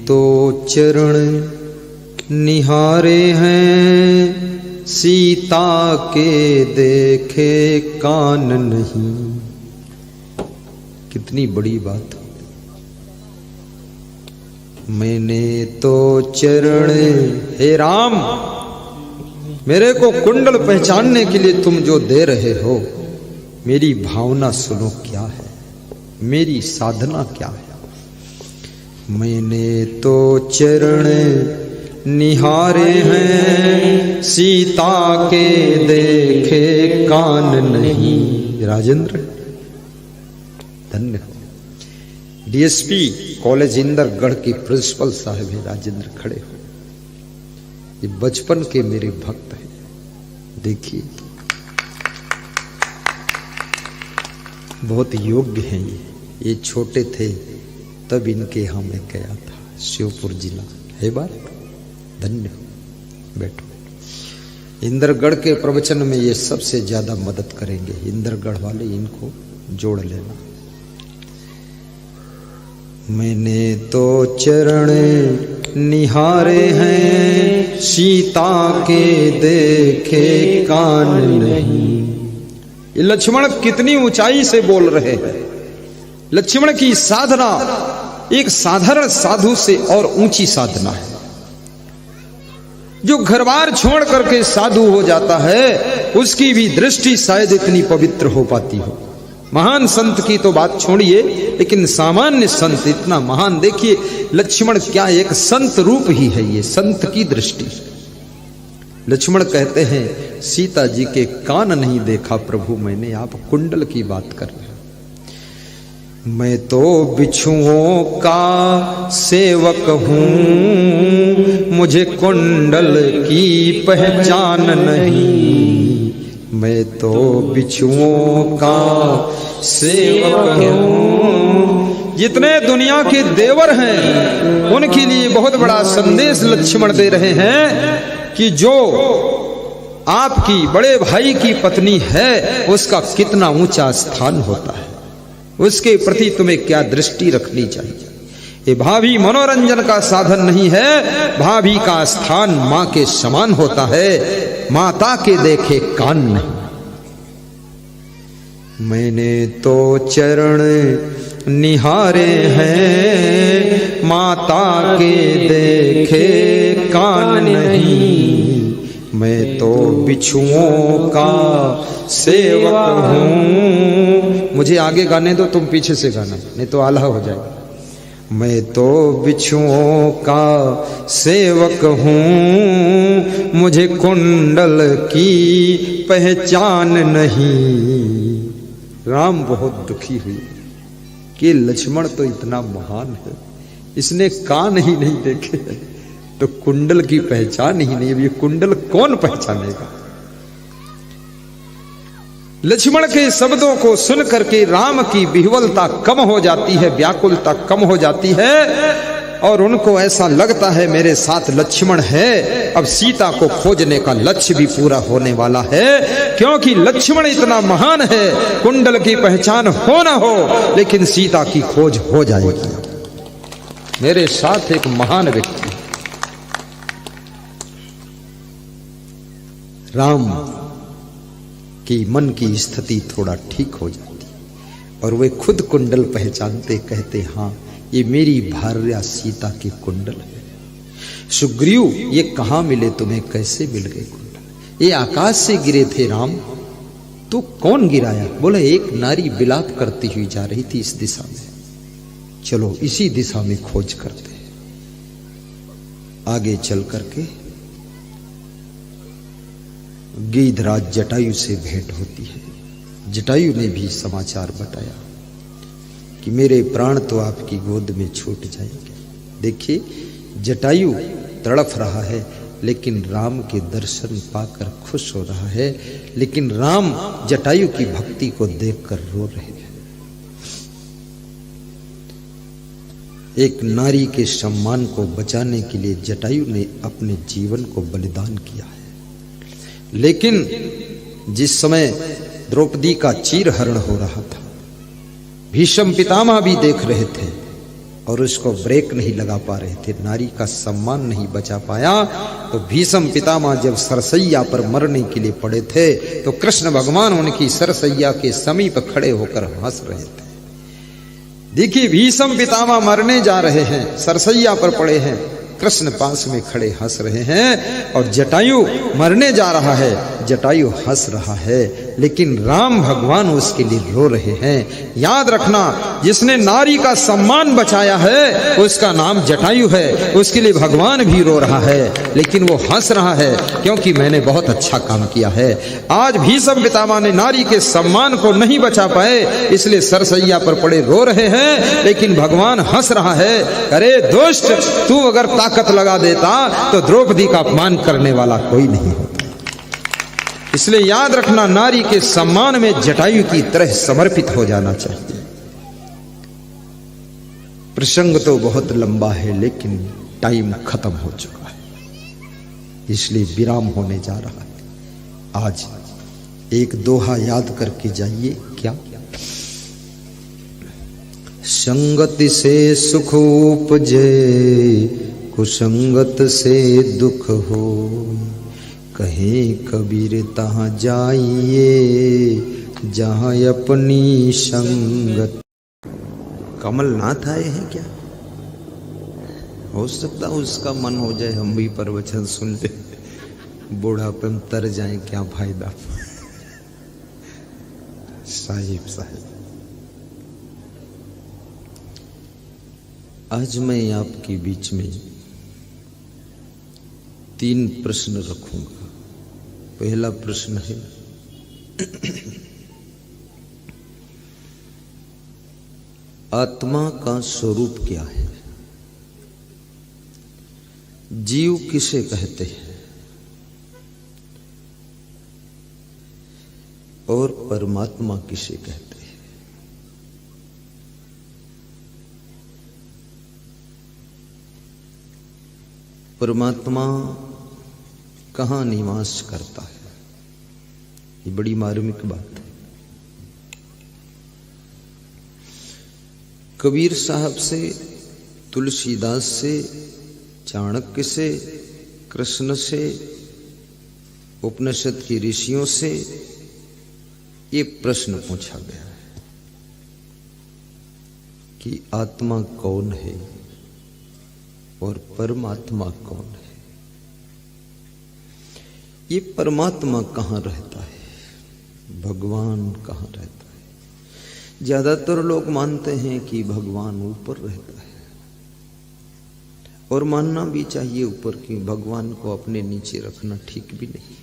तो चरण निहारे हैं, सीता के देखे कान नहीं। कितनी बड़ी बात। मैंने तो चरण, हे राम, मेरे को कुंडल पहचानने के लिए तुम जो दे रहे हो, मेरी भावना सुनो क्या है, मेरी साधना क्या है। मैंने तो चरण निहारे हैं, सीता के देखे कान नहीं। राजेंद्र धन्य। डीएसपी कॉलेज इंदरगढ़ की प्रिंसिपल साहब है राजेंद्र, खड़े हो। ये बचपन के मेरे भक्त हैं। देखिए बहुत योग्य हैं ये छोटे थे तब इनके यहाँ मैं गया था, श्योपुर जिला है बात। धन्य। बैठो। इंदरगढ़ के प्रवचन में ये सबसे ज्यादा मदद करेंगे। इंदरगढ़ वाले इनको जोड़ लेना। मैंने तो चरण निहारे हैं, सीता के देखे कान नहीं। ये लक्ष्मण कितनी ऊंचाई से बोल रहे हैं। लक्ष्मण की साधना एक साधारण साधु से और ऊंची साधना है। जो घर बार छोड़ करके साधु हो जाता है, उसकी भी दृष्टि शायद इतनी पवित्र हो पाती हो। महान संत की तो बात छोड़िए, लेकिन सामान्य संत इतना महान। देखिए लक्ष्मण क्या एक संत रूप ही है, ये संत की दृष्टि। लक्ष्मण कहते हैं सीता जी के कान नहीं देखा प्रभु मैंने, आप कुंडल की बात कर रहे हैं। मैं तो बिच्छुओं का सेवक हूं, मुझे कुंडल की पहचान नहीं। मैं तो बिच्छुओं का सेवक हूं। जितने दुनिया के देवर हैं उनके लिए बहुत बड़ा संदेश लक्ष्मण दे रहे हैं कि जो आपकी बड़े भाई की पत्नी है उसका कितना ऊंचा स्थान होता है, उसके प्रति तुम्हें क्या दृष्टि रखनी चाहिए। ये भाभी मनोरंजन का साधन नहीं है, भाभी का स्थान मां के समान होता है। माता के देखे कान नहीं। मैंने तो चरण निहारे हैं, माता के देखे कान नहीं। मैं तो बिच्छुओं का सेवक हूं। मुझे आगे गाने दो, तुम पीछे से गाना, नहीं तो आला हो जाएगा। मैं तो बिच्छुओं का सेवक हूं, मुझे कुंडल की पहचान नहीं। राम बहुत दुखी हुई कि लक्ष्मण तो इतना महान है, इसने कान ही नहीं देखे तो कुंडल की पहचान ही नहीं। ये कुंडल कौन पहचानेगा। लक्ष्मण के शब्दों को सुन करके राम की विह्वलता कम हो जाती है, व्याकुलता कम हो जाती है और उनको ऐसा लगता है मेरे साथ लक्ष्मण है, अब सीता को खोजने का लक्ष्य भी पूरा होने वाला है। क्योंकि लक्ष्मण इतना महान है, कुंडल की पहचान हो ना हो लेकिन सीता की खोज हो जाएगी। मेरे साथ एक महान व्यक्ति राम की मन की स्थिति थोड़ा ठीक हो जाती और वे खुद कुंडल पहचानते, कहते हाँ ये मेरी भार्या सीता की कुंडल है। सुग्रीव ये कहां मिले तुम्हें, कैसे मिल गए कुंडल? ये आकाश से गिरे थे राम। तो कौन गिराया? बोले एक नारी विलाप करती हुई जा रही थी इस दिशा में, चलो इसी दिशा में खोज करते। आगे चल करके गिद्धराज जटायु से भेंट होती है। जटायु ने भी समाचार बताया कि मेरे प्राण तो आपकी गोद में छूट जाएंगे। देखिए जटायु तड़फ रहा है लेकिन राम के दर्शन पाकर खुश हो रहा है, लेकिन राम जटायु की भक्ति को देखकर रो रहे हैं। एक नारी के सम्मान को बचाने के लिए जटायु ने अपने जीवन को बलिदान किया है। लेकिन जिस समय द्रौपदी का चीरहरण हो रहा था, भीष्म पितामह भी देख रहे थे, और उसको ब्रेक नहीं लगा पा रहे थे, नारी का सम्मान नहीं बचा पाया। तो भीष्म पितामह जब सरसैया पर मरने के लिए पड़े थे तो कृष्ण भगवान उनकी सरसैया के समीप खड़े होकर हंस रहे थे। देखिए, भीष्म पितामह मरने जा रहे हैं, सरसैया पर पड़े हैं, कृष्ण पास में खड़े हंस रहे हैं, और जटायु मरने जा रहा है, जटायु हंस रहा है, लेकिन राम भगवान उसके लिए रो रहे हैं। याद रखना, जिसने नारी का सम्मान बचाया है उसका नाम जटायु है, उसके लिए भगवान भी रो रहा है, लेकिन वो हंस रहा है क्योंकि मैंने बहुत अच्छा काम किया है। आज भीष्म पितामह ने नारी के सम्मान को नहीं बचा पाए, इसलिए सरसैया पर पड़े रो रहे हैं, लेकिन भगवान हंस रहा है। अरे दुष्ट, तू अगर ताकत लगा देता तो द्रौपदी का अपमान करने वाला कोई नहीं होता। इसलिए याद रखना, नारी के सम्मान में जटायु की तरह समर्पित हो जाना चाहिए। प्रसंग तो बहुत लंबा है, लेकिन टाइम खत्म हो चुका है, इसलिए विराम होने जा रहा है। आज एक दोहा याद करके जाइए। क्या? संगति से सुख उपजे, कुसंगत से दुख हो, कहे कबीर तहाँ जाइए जहाँ अपनी संगत। कमलनाथ आए हैं क्या? हो सकता उसका मन हो जाए हम भी प्रवचन सुन ले, बूढ़ापे में तर जाए, क्या फायदा। साहिब आज मैं आपके बीच में 3 प्रश्न रखूंगा। पहला प्रश्न है, आत्मा का स्वरूप क्या है? जीव किसे कहते हैं और परमात्मा किसे कहते हैं? परमात्मा कहाँ निवास करता है? ये बड़ी मार्मिक बात है। कबीर साहब से, तुलसीदास से, चाणक्य से, कृष्ण से, उपनिषद के ऋषियों से ये प्रश्न पूछा गया है कि आत्मा कौन है और परमात्मा कौन है? ये परमात्मा कहाँ रहता है, भगवान कहाँ रहता है? ज्यादातर लोग मानते हैं कि भगवान ऊपर रहता है, और मानना भी चाहिए ऊपर, कि भगवान को अपने नीचे रखना ठीक भी नहीं,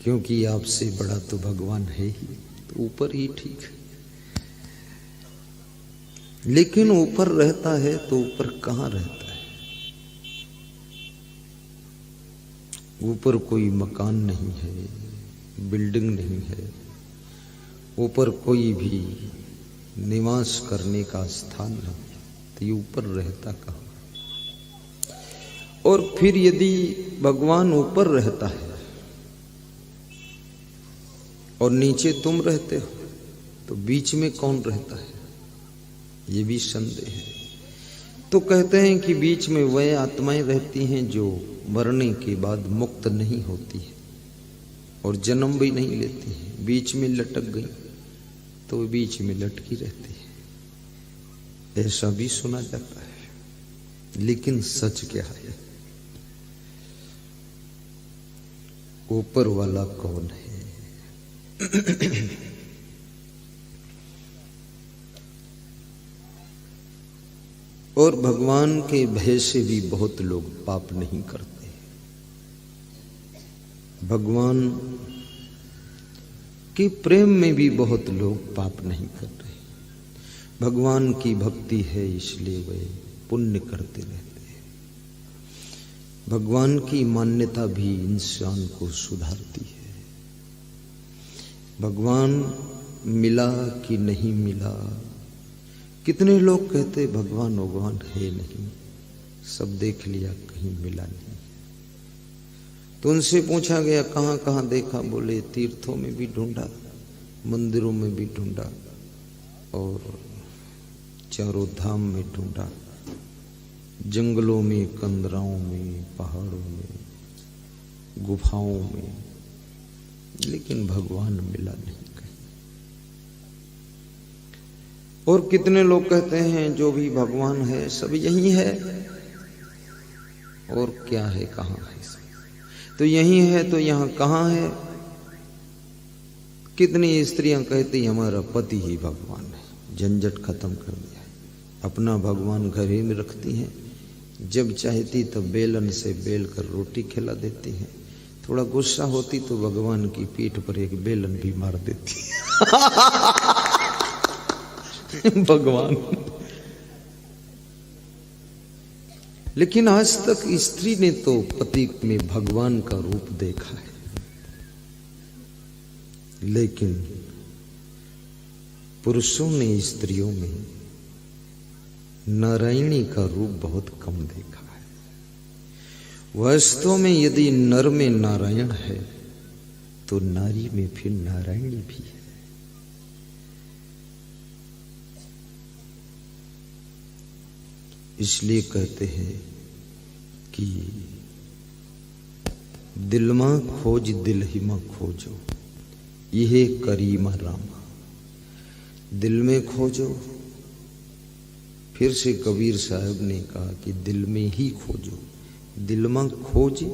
क्योंकि आपसे बड़ा तो भगवान है ही, तो ऊपर ही ठीक है। लेकिन ऊपर रहता है तो ऊपर कहाँ रहता है? ऊपर कोई मकान नहीं है, बिल्डिंग नहीं है, ऊपर कोई भी निवास करने का स्थान नहीं, तो ये ऊपर रहता कहाँ? और फिर यदि भगवान ऊपर रहता है और नीचे तुम रहते हो, तो बीच में कौन रहता है? ये भी संदेह है। तो कहते हैं कि बीच में वह आत्माएं रहती हैं जो मरने के बाद मुक्त नहीं होती है और जन्म भी नहीं लेती है, बीच में लटक गई तो बीच में लटकी रहती है। ऐसा भी सुना जाता है, लेकिन सच क्या है? ऊपर वाला कौन है? और भगवान के भय से भी बहुत लोग पाप नहीं करते। भगवान के प्रेम में भी बहुत लोग पाप नहीं कर रहे। भगवान की भक्ति है इसलिए वे पुण्य करते रहते हैं। भगवान की मान्यता भी इंसान को सुधारती है। भगवान मिला कि नहीं मिला, कितने लोग कहते भगवान भगवान है नहीं, सब देख लिया कहीं मिला नहीं। तो उनसे पूछा गया कहाँ कहाँ देखा? बोले तीर्थों में भी ढूंढा, मंदिरों में भी ढूंढा और चारों धाम में ढूंढा, जंगलों में, कंदराओं में, पहाड़ों में, गुफाओं में, लेकिन भगवान मिला नहीं कहीं। और कितने लोग कहते हैं जो भी भगवान है सब यही है, और क्या है, कहाँ है? तो यही है तो यहाँ कहाँ है? कितनी स्त्रियां कहती हमारा पति ही भगवान है, झंझट खत्म कर दिया है। अपना भगवान घर ही में रखती हैं, जब चाहती तब बेलन से बेल कर रोटी खिला देती हैं, थोड़ा गुस्सा होती तो भगवान की पीठ पर एक बेलन भी मार देती भगवान। लेकिन आज तक स्त्री ने तो पति में भगवान का रूप देखा है, लेकिन पुरुषों ने स्त्रियों में नारायणी का रूप बहुत कम देखा है। वास्तव में यदि नर में नारायण है तो नारी में फिर नारायणी भी है। इसलिए कहते हैं कि दिल में खोज दिल ही में खोजो, यह करीमा रामा। दिल में खोजो, फिर से कबीर साहब ने कहा कि दिल में ही खोजो, दिल में खोज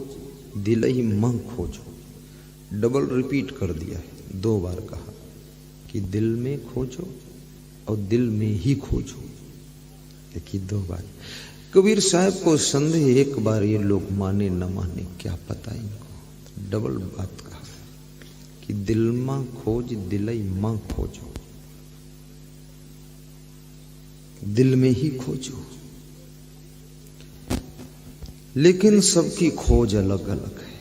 दिल ही में खोजो। डबल रिपीट कर दिया है, 2 बार कहा कि दिल में खोजो और दिल में ही खोजो, देखिए 2 बार। कबीर साहब को संदेह, एक बार ये लोग माने न माने क्या पता इनको, डबल बात कहा कि दिल में खोज दिलई मां खोजो, दिल में ही खोजो। लेकिन सबकी खोज अलग अलग है।